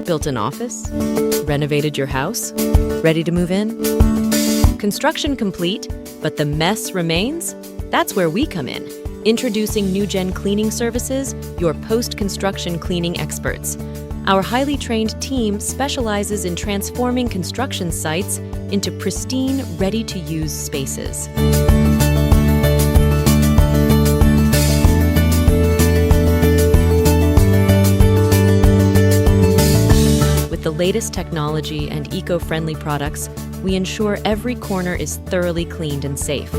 Built an office? Renovated your house? Ready to move in? Construction complete, but the mess remains? That's where we come in. Introducing NewGen Cleaning Services, your post-construction cleaning experts. Our highly trained team specializes in transforming construction sites into pristine, ready-to-use spaces. With the latest technology and eco-friendly products, we ensure every corner is thoroughly cleaned and safe.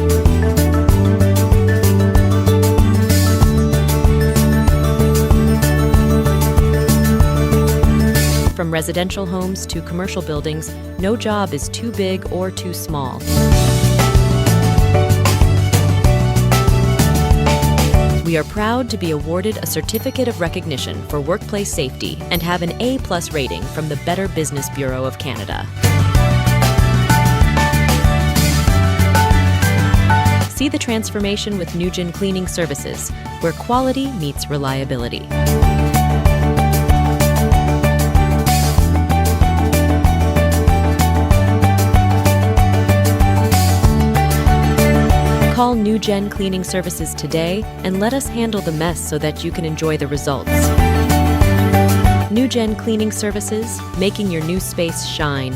From residential homes to commercial buildings, no job is too big or too small. We are proud to be awarded a certificate of recognition for workplace safety and have an A+ rating from the Better Business Bureau of Canada. See the transformation with NewGen Cleaning Services, where quality meets reliability. Call NewGen Cleaning Services today and let us handle the mess so that you can enjoy the results. NewGen Cleaning Services, making your new space shine.